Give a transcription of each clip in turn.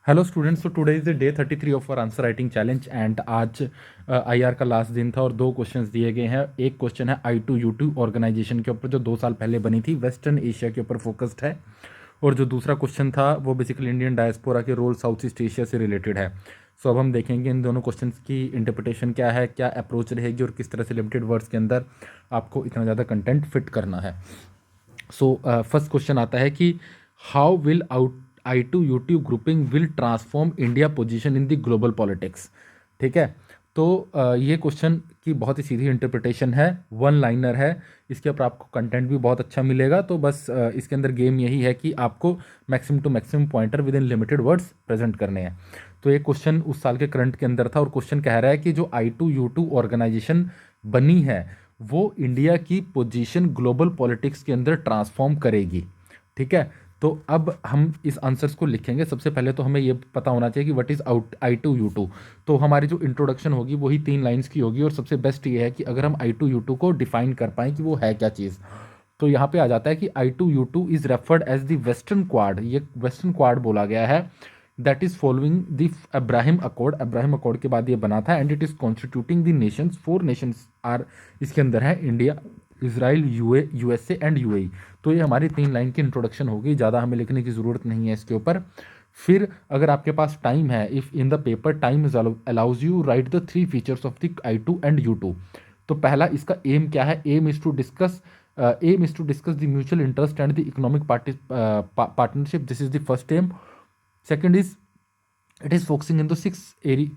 Hello students, तो today is the day 33 of our answer writing challenge and आज IR का last दिन था और दो क्वेश्चंस दिए गए हैं। एक क्वेश्चन है I2U2 ऑर्गेनाइजेशन के ऊपर जो 2 साल पहले बनी थी, वेस्टर्न एशिया के ऊपर फोकस्ड है। और जो दूसरा क्वेश्चन था वो बेसिकली इंडियन डायस्पोरा के रोल साउथ ईस्ट एशिया से रिलेटेड है। सो अब हम देखेंगे इन दोनों क्वेश्चंस की इंटरप्रिटेशन क्या है, क्या अप्रोच रहेगी और किस तरह से लिमिटेड वर्ड्स के अंदर आपको इतना ज़्यादा कंटेंट फिट करना है। सो फर्स्ट क्वेश्चन आता है कि how will out I2U2 grouping will transform India position in the global politics. ठीक है, तो ये क्वेश्चन की बहुत ही सीधी इंटरप्रिटेशन है, वन लाइनर है। इसके ऊपर आपको कंटेंट भी बहुत अच्छा मिलेगा। तो बस इसके अंदर गेम यही है कि आपको maximum to maximum pointer within limited words present करने हैं। तो ये क्वेश्चन उस साल के करंट के अंदर था और क्वेश्चन कह रहा है कि जो I2U2 ऑर्गेनाइजेशन बनी है वो इंडिया की पोजीशन ग्लोबल पॉलिटिक्स के अंदर ट्रांसफॉर्म करेगी। ठीक है, तो अब हम इस आंसर्स को लिखेंगे। सबसे पहले तो हमें ये पता होना चाहिए कि व्हाट इज़ I2U2। तो हमारी जो इंट्रोडक्शन होगी वही 3 लाइन्स की होगी और सबसे बेस्ट ये है कि अगर हम I2U2 को डिफाइन कर पाएँ कि वो है क्या चीज़। तो यहाँ पे आ जाता है कि I2U2 is referred as the western Quad. ये वेस्टर्न क्वाड बोला गया है, that is following the Abraham accord. Abraham accord के बाद ये बना था and it is constituting the nations. 4 nations are इसके अंदर है, India, Israel, USA and UAE। तो ये हमारी 3 लाइन की इंट्रोडक्शन होगी, ज़्यादा हमें लिखने की ज़रूरत नहीं है इसके ऊपर। फिर अगर आपके पास टाइम है, if in the paper time allows you write the 3 features of the I2 and U2। तो पहला इसका एम क्या है, aim is to discuss the mutual interest and the economic partnership. This is the first aim. Second is it is focusing in the 6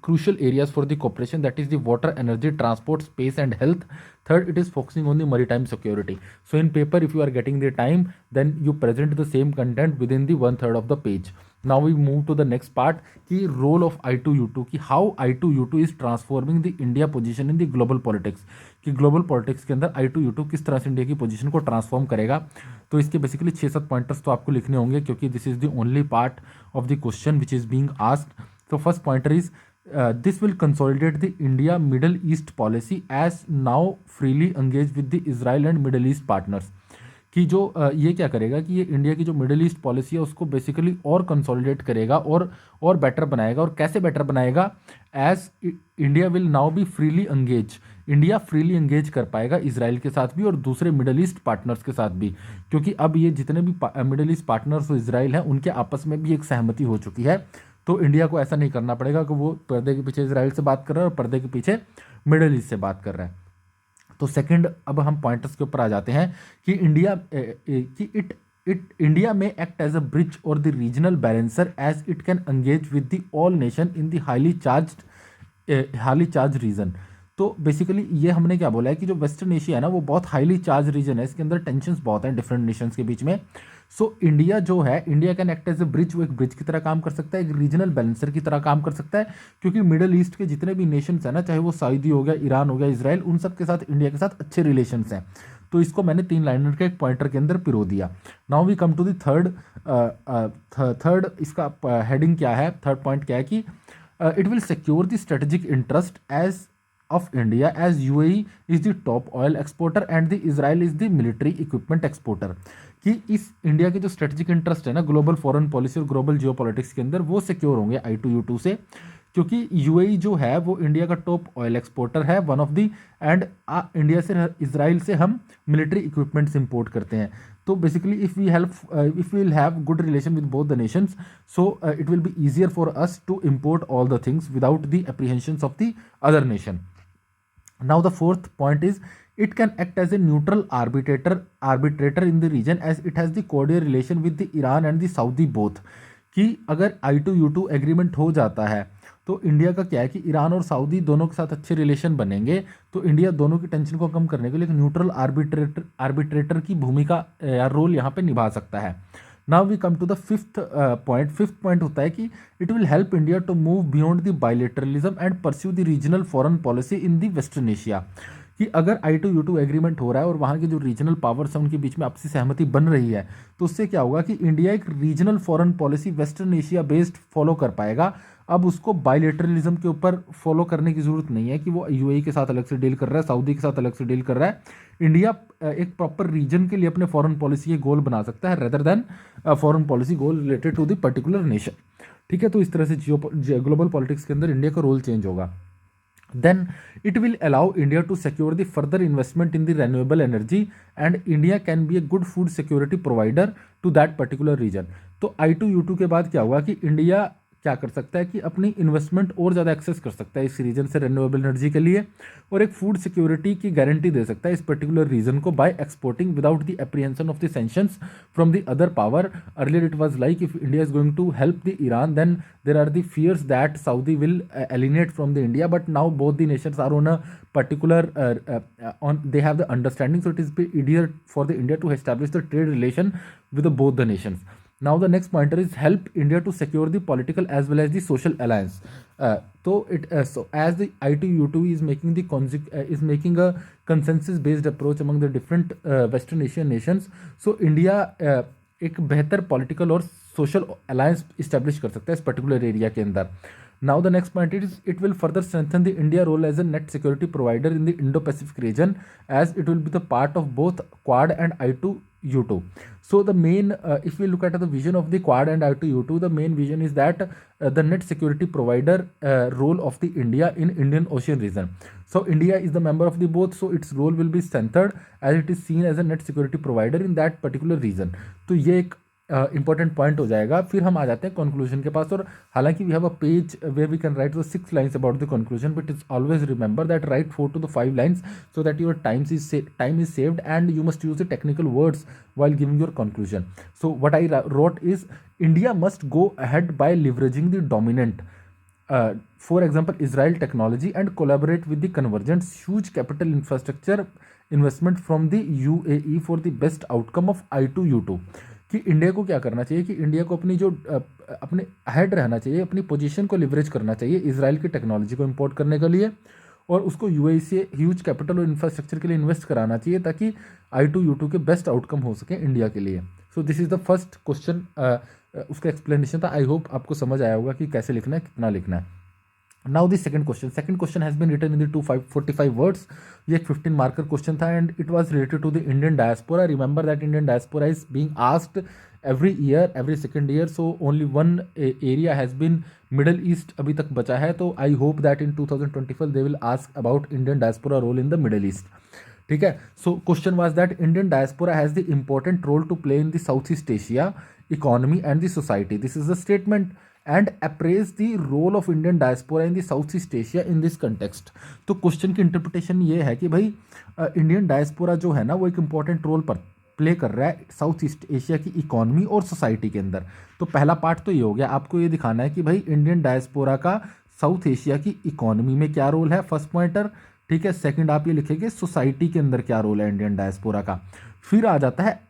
crucial areas for the cooperation, that is the water, energy, transport, space and health. Third, it is focusing on the maritime security. So in paper, if you are getting the time, then you present the same content within the 1/3 of the page. Now we move to the next part, ki role of I2U2, ki how I2U2 is transforming the India position in the global politics, कि global politics के अंदर I2U2 किस तरह से India की position को transform करेगा। तो इसके बेसिकली 6-7 पॉइंटर्स तो आपको लिखने होंगे क्योंकि this is the only part of the question which is being asked. So first pointer is this will consolidate the India Middle East policy as now freely engaged with the Israel and Middle East partners. कि जो ये क्या करेगा कि ये India की जो middle east policy है उसको बेसिकली और कंसोलिडेट करेगा और बेटर बनाएगा। और कैसे बेटर बनाएगा, as India will now be freely engage. India freely engage कर पाएगा इसराइल के साथ भी और दूसरे मिडिल ईस्ट पार्टनर्स के साथ भी, क्योंकि अब ये जितने भी मिडिल ईस्ट पार्टनर्स इसराइल हैं उनके आपस में भी एक सहमति हो चुकी है। तो इंडिया को ऐसा नहीं करना पड़ेगा कि वो पर्दे के पीछे इसराइल से बात कर रहा है और पर्दे के पीछे मिडिल ईस्ट से बात कर रहा है। तो सेकंड, अब हम पॉइंटर्स के ऊपर आ जाते हैं कि इंडिया में एक्ट एज अ ब्रिज और the regional balancer as it can engage with the all nation in the highly charge region. तो बेसिकली ये हमने क्या बोला है कि जो वेस्टर्न एशिया है ना वो बहुत हाईली चार्ज रीजन है, इसके अंदर टेंशंस बहुत हैं डिफरेंट नेशंस के बीच में। सो इंडिया जो है, India can act as a bridge, वो एक ब्रिज की तरह काम कर सकता है, एक रीजनल बैलेंसर की तरह काम कर सकता है, क्योंकि मिडिल ईस्ट के जितने भी नेशंस हैं ना, चाहे वो सऊदी हो गया, ईरान हो गया, इसराइल, उन सब के साथ इंडिया के साथ अच्छे रिलेशंस हैं। तो इसको मैंने 3 लाइनर के एक पॉइंटर के अंदर पिरो दिया। Now we come to the third इसका हेडिंग क्या है, थर्ड पॉइंट क्या है कि it will secure the strategic interest as of India as UAE is the top oil exporter and the Israel is the military equipment exporter। कि इस India के जो स्ट्रेटेजिक इंटरेस्ट है ना ग्लोबल फॉरेन पॉलिसी और ग्लोबल जियो पॉलिटिक्स के अंदर, वो सिक्योर होंगे I2U2 से, क्योंकि UAE जो है वो इंडिया का टॉप ऑयल एक्सपोर्टर है, one of the, and India से, इसराइल से हम मिलिट्री इक्विपमेंट्स इंपोर्ट करते हैं। तो basically if we will have good relation with both the nations, so it will be easier for us to import all the things without the apprehensions of the other nation. Now the fourth point is it can act as a neutral arbitrator in the region as it has the cordial relation with the Iran and the Saudi both। कि अगर I2U2 agreement हो जाता है तो India का क्या है कि ईरान और सऊदी दोनों के साथ अच्छे रिलेशन बनेंगे, तो इंडिया दोनों की टेंशन को कम करने के लिए एक न्यूट्रल आर्बिट्रेटर की भूमिका या रोल यहाँ पे निभा सकता है। Now we come to the fifth point. Fifth point होता है कि it will help India to move beyond the bilateralism and pursue the regional foreign policy in the western Asia. कि अगर I2U2 एग्रीमेंट हो रहा है और वहाँ के जो रीजनल पावर्स हैं उनके बीच में आपसी सहमति बन रही है, तो उससे क्या होगा कि इंडिया एक regional foreign policy western Asia based follow कर पाएगा। अब उसको बायलेटरलिज्म के ऊपर फॉलो करने की जरूरत नहीं है कि वो UAE के साथ अलग से डील कर रहा है, सऊदी के साथ अलग से डील कर रहा है। इंडिया एक प्रॉपर रीजन के लिए अपने फॉरेन पॉलिसी के गोल बना सकता है rather than foreign policy goal related to the particular nation. ठीक है, तो इस तरह से ग्लोबल पॉलिटिक्स के अंदर इंडिया का रोल चेंज होगा. Then it will allow India to secure the further investment in the renewable energy, and India can be a good food security provider to that particular region. तो I2U2 के बाद क्या हुआ कि India क्या कर सकता है कि अपनी इन्वेस्टमेंट और ज़्यादा एक्सेस कर सकता है इस रीजन से रेन्यूएबल एनर्जी के लिए, और एक फूड सिक्योरिटी की गारंटी दे सकता है इस पर्टिकुलर रीजन को by exporting without the apprehension of the sanctions from the other power. Earlier it was like if India is going to help the Iran, then there are the fears that Saudi will alienate from the India, but now both the nations are on a particular they have the understanding, so it is easier for the India to establish the trade relation with both the nations. Now the next pointer is help India to secure the political as well as the social alliance. So as the I2U2 is making is making a consensus based approach among the different Western Asian nations, so India एक बेहतर political और social alliance establish कर सकता है इस particular area के अंदर. Now the next point it will further strengthen the India role as a net security provider in the Indo Pacific region, as it will be the part of both Quad and I2U2. So the main, if we look at the vision of the Quad and I2U2, the main vision is that the net security provider role of the India in Indian Ocean region. So India is the member of the both, so its role will be strengthened as it is seen as a net security provider in that particular region. तो ये एक important point हो जाएगा. फिर हम आ जाते हैं conclusion के पास, और हालांकि we have a page where we can write the 6 lines about the conclusion, but it's always remember that write 4 to 5 lines so that your time is saved and you must use the technical words while giving your conclusion. So what I wrote is India must go ahead by leveraging the dominant for example Israel technology and collaborate with the convergent huge capital infrastructure investment from the UAE for the best outcome of I2U2. कि India को क्या करना चाहिए कि India को अपनी जो अपने हेड रहना चाहिए, अपनी पोजीशन को लिवरेज करना चाहिए इजराइल की टेक्नोलॉजी को इंपोर्ट करने के लिए, और उसको यूएई से ह्यूज कैपिटल और इंफ्रास्ट्रक्चर के लिए इन्वेस्ट कराना चाहिए ताकि I2U2 के बेस्ट आउटकम हो सके इंडिया के लिए. So this is the first question, उसका एक्सप्लेनेशन था. आई होप आपको समझ आया होगा कि कैसे लिखना है, कितना लिखना है. Now the second question has been written in the 245 words. ये एक 15 marker question था and it was related to the Indian diaspora. Remember that Indian diaspora is being asked every year, every second year. So only one area has been Middle East अभी तक बचा है. तो I hope that in 2025 they will ask about Indian diaspora role in the Middle East. ठीक है. So question was that Indian diaspora has the important role to play in the Southeast Asia economy and the society. This is a statement. And appraise the role of Indian diaspora in the Southeast Asia in this context. तो question की interpretation ये है कि भाई Indian diaspora जो है ना वो एक इंपॉर्टेंट रोल पर प्ले कर रहा है साउथ ईस्ट एशिया की इकोनॉमी और सोसाइटी के अंदर. तो पहला पार्ट तो ये हो गया, आपको ये दिखाना है कि भाई इंडियन डायस्पोरा का साउथ एशिया की इकोनॉमी में क्या रोल है, फर्स्ट पॉइंटर. ठीक है. सेकंड आप ये लिखेंगे सोसाइटी के अंदर क्या रोल है इंडियन डायस्पोरा का. फिर आ जाता है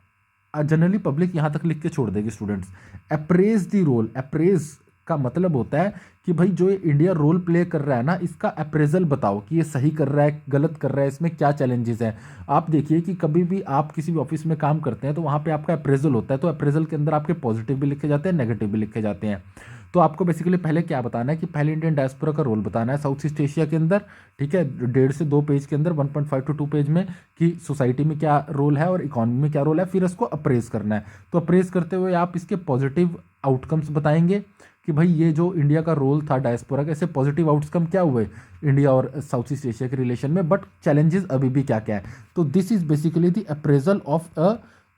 जनरली पब्लिक यहाँ तक लिख के छोड़ देगी students, appraise the role. Appraise का मतलब होता है कि भाई जो ये इंडिया रोल प्ले कर रहा है ना इसका अप्रेजल बताओ कि ये सही कर रहा है, गलत कर रहा है, इसमें क्या चैलेंजेस हैं. आप देखिए कि कभी भी आप किसी भी ऑफिस में काम करते हैं तो वहाँ पे आपका अप्रेजल होता है, तो अप्रेजल के अंदर आपके पॉजिटिव भी लिखे जाते हैं, नेगेटिव भी लिखे जाते हैं. तो आपको बेसिकली पहले क्या बताना है कि पहले इंडियन डायस्पोरा का रोल बताना है साउथ ईस्ट एशिया के अंदर. ठीक है. 1.5 से 2 पेज के अंदर, 1.5 to 2 पेज में, कि सोसाइटी में क्या रोल है और इकोनॉमी में क्या रोल है. फिर इसको अप्रेज करना है. तो अप्रेज करते हुए आप इसके पॉजिटिव आउटकम्स बताएंगे कि भाई ये जो इंडिया का रोल था डायस्पोरा का, इससे पॉजिटिव आउटकम क्या हुए इंडिया और साउथ ईस्ट एशिया के रिलेशन में, बट चैलेंजेस अभी भी क्या क्या है. तो this is basically the appraisal of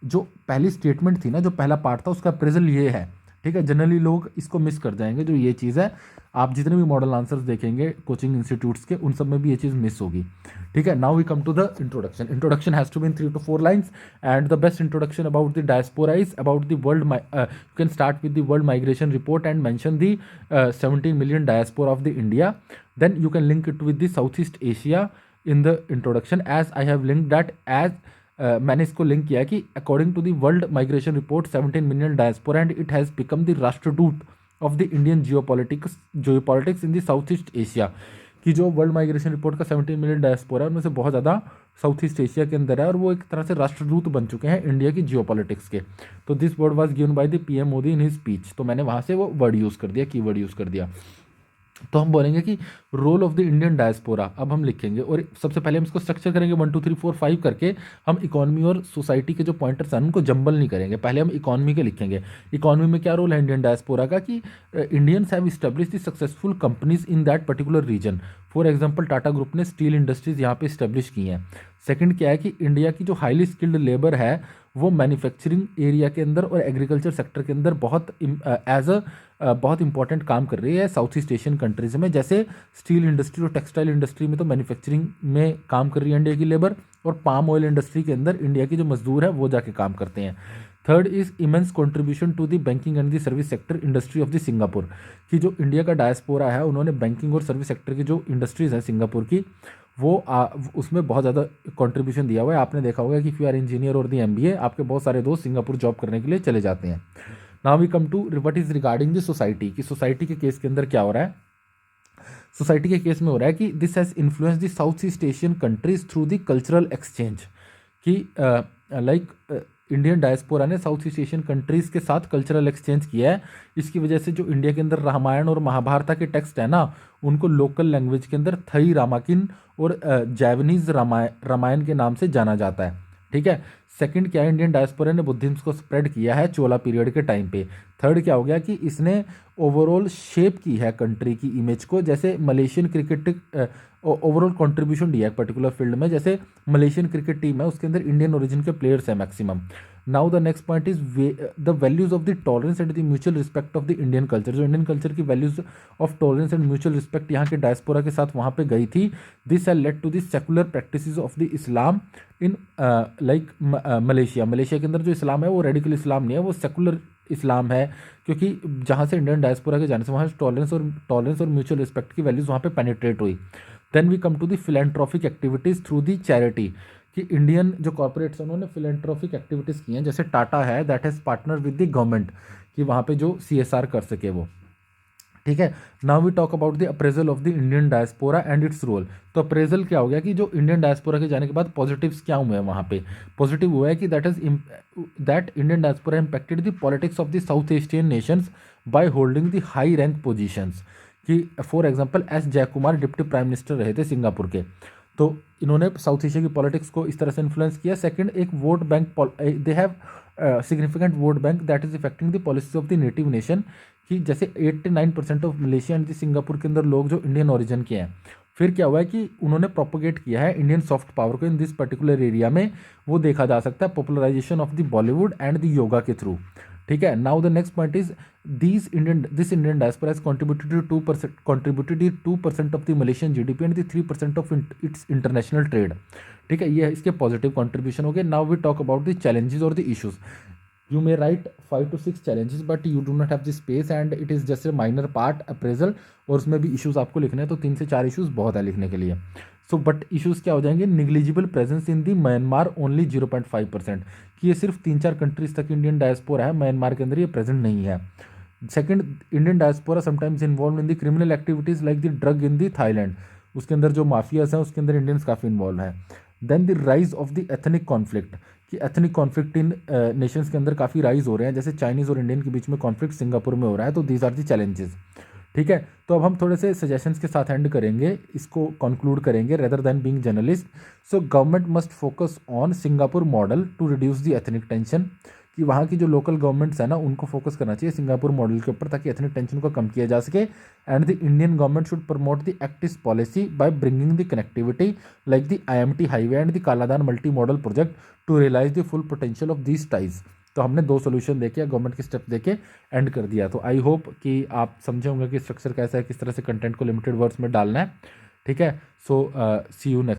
जो पहली स्टेटमेंट थी ना, जो पहला पार्ट था उसका अप्रेजल ये है. ठीक है. जनरली लोग इसको मिस कर जाएंगे जो ये चीज़ है. आप जितने भी मॉडल आंसर्स देखेंगे कोचिंग इंस्टीट्यूट्स के, उन सब में भी ये चीज़ मिस होगी. ठीक है. Now we come to the introduction. Introduction has to be in 3 to 4 lines and the best introduction about the diaspora is about the world. You can start with the world migration report and mention the 17 million diaspora of the India. Then you can link it with the south east Asia in the introduction, as I have link that as मैंने इसको link किया कि according to the world migration report 17 million diaspora and it has become the राष्ट्रदूत of the Indian geopolitics in the south east Asia. कि जो world migration report का 17 million diaspora है उनमें से बहुत ज़्यादा साउथ ईस्ट एशिया के अंदर है, और वो एक तरह से राष्ट्रदूत बन चुके हैं इंडिया की जियोपॉलिटिक्स के. तो this word was given by the PM Modi in his speech. तो मैंने वहाँ से वो वर्ड यूज़ कर दिया, की वर्ड यूज़ कर दिया. तो हम बोलेंगे कि role of the Indian diaspora. अब हम लिखेंगे और सबसे पहले हम इसको स्ट्रक्चर करेंगे 1 2 3 4 5 करके। हम इकोनॉमी और सोसाइटी के जो पॉइंटर्स हैं उनको जंबल नहीं करेंगे, पहले हम इकोनॉमी के लिखेंगे। इकोनॉमी में क्या रोल है इंडियन डायस्पोरा का कि Indians have establish the successful companies in that particular region. For example Tata group ने स्टील इंडस्ट्रीज यहाँ पे इस्टेब्लिश की हैं। सेकंड क्या है कि इंडिया की जो हाईली स्किल्ड लेबर है वो मैन्युफैक्चरिंग एरिया के अंदर और एग्रीकल्चर सेक्टर के अंदर बहुत इंपॉर्टेंट काम कर रही है साउथ ईस्ट एशियन कंट्रीज़ में। जैसे स्टील इंडस्ट्री और टेक्सटाइल इंडस्ट्री में तो मैन्युफैक्चरिंग में काम कर रही है इंडिया की लेबर, और पाम ऑयल इंडस्ट्री के अंदर इंडिया के जो मजदूर है वो जाके काम करते हैं। Third is immense contribution to the banking and the service sector industry of the Singapore, कि जो इंडिया का डायस्पोरा है उन्होंने बैंकिंग और सर्विस सेक्टर की जो इंडस्ट्रीज़ हैं सिंगापुर की वो उसमें बहुत ज़्यादा कंट्रीब्यूशन दिया हुआ है। आपने देखा होगा कि इफ़ यू आर इंजीनियर और दी एमबीए, आपके बहुत सारे दोस्त सिंगापुर जॉब करने के लिए चले जाते हैं। Now we come to what is regarding the society, कि सोसाइटी के केस के अंदर क्या हो रहा है। सोसाइटी के केस में हो रहा है कि this has influence the south east Asian countries through the cultural exchange, कि इंडियन डायस्पोरा ने साउथ ईस्ट एशियन कंट्रीज़ के साथ कल्चरल एक्सचेंज किया है। इसकी वजह से जो इंडिया के अंदर रामायण और महाभारत के टेक्स्ट है ना, उनको लोकल लैंग्वेज के अंदर थई रामाकिन और जैवनीज रामायण के नाम से जाना जाता है। ठीक है। सेकंड क्या है, इंडियन डायस्पोरा ने बुद्धिज्म को स्प्रेड किया है चोला पीरियड के टाइम पे। थर्ड क्या हो गया कि इसने ओवरऑल शेप की है कंट्री की इमेज को, जैसे मलेशियन क्रिकेट ओवरऑल कंट्रीब्यूशन दिया है पर्टिकुलर फील्ड में। जैसे मलेशियन क्रिकेट टीम है उसके अंदर इंडियन ओरिजिन के प्लेयर्स हैं maximum. Now the next point is the values of the tolerance and the mutual respect of the Indian culture. जो इंडियन कल्चर की values of tolerance and mutual respect यहाँ के diaspora के साथ वहाँ पे गई थी। This has led to the secular practices of the Islam in Malaysia. Malaysia के अंदर जो इस्लाम है वो रेडिकल इस्लाम नहीं है, वो सेकुलर इस्लाम है, क्योंकि जहाँ से इंडियन डायस्पोरा के जाने से वहाँ टॉलरेंस और म्यूचुअल रिस्पेक्ट की वैल्यूज वहाँ पे पेनिट्रेट हुई। Then we come to the philanthropic activities through the charity, कि इंडियन जो कॉर्पोरेट्स हैं उन्होंने फिलेंट्रॉफिक एक्टिविटीज़ की हैं। जैसे टाटा है that has partner with the government, कि वहाँ पे जो CSR कर सके वो। ठीक है। Now we talk about the appraisal of the Indian diaspora and its role. तो अप्रेजल क्या हो गया कि जो इंडियन डायस्पोरा के जाने के बाद पॉजिटिव्स क्या हुए हैं वहाँ पे। पॉजिटिव हुआ है कि that Indian diaspora impacted the politics of the South Asian nations by holding the high rank positions, कि for example S Jayakumar deputy prime minister रहे थे सिंगापुर के, तो इन्होंने साउथ एशिया की पॉलिटिक्स को इस तरह से इन्फ्लुएंस किया। सेकंड, एक vote bank, they have significant vote bank that is affecting the policy of the native nation, कि जैसे 89% ऑफ मलेशिया एंड सिंगापुर के अंदर लोग जो इंडियन ओरिजिन के हैं। फिर क्या हुआ है कि उन्होंने प्रोपोगेट किया है इंडियन सॉफ्ट पावर को इन दिस पर्टिकुलर एरिया में, वो देखा जा सकता है popularisation of the Bollywood and the yoga के थ्रू। ठीक है। Now the next point is this Indian diaspora has contributed 2% of the Malaysian GDP and the 3% of its international trade. ठीक है, ये इसके पॉजिटिव कंट्रीब्यूशन हो गए। Now we talk about the challenges और the issues. You may write 5 to 6 challenges but you do not have the space and it is just a minor part appraisal, और उसमें भी इश्यूज आपको लिखने हैं तो 3 से 4 इश्यूज बहुत है लिखने के लिए। सो बट इश्यूज क्या हो जाएंगे, negligible presence in the Myanmar only 0.5%, कि ये सिर्फ 3-4 कंट्रीज तक इंडियन डायस्पोरा है, म्यांमार के अंदर ये प्रेजेंट नहीं है। Second, Indian diaspora sometimes involve in the criminal activities like the drug in the Thailand, उसके अंदर जो माफियाज हैं उसके अंदर इंडियंस काफ़ी इन्वॉल्व हैं। Then the rise of the ethnic conflict, कि एथनिक कॉन्फ्लिक्ट इन नेशंस के अंदर काफ़ी राइज हो रहे हैं, जैसे चाइनीज़ और इंडियन के बीच में कॉन्फ्लिक्ट सिंगापुर में हो रहा है, तो दीज आर दी चैलेंजेस। ठीक है, तो अब हम थोड़े से सजेशंस के साथ एंड करेंगे, इसको कंक्लूड करेंगे rather than being journalist. So government must focus on Singapore model to reduce the ethnic tension, कि वहाँ की जो लोकल गवर्नमेंट्स है ना उनको फोकस करना चाहिए सिंगापुर मॉडल के ऊपर ताकि एथनिक टेंशन को कम किया जा सके। And the Indian government should promote the act east policy by bringing the connectivity like the IMT highway and the Kaladan multi modal project to realise the full potential of these ties. तो हमने 2 solution देखे, government के step देके and कर दिया। तो I hope कि आप समझे होंगे कि स्ट्रक्चर कैसा है, किस तरह से कंटेंट को लिमिटेड वर्ड्स में डालना है। ठीक है, सो सी यू नेक्स्ट।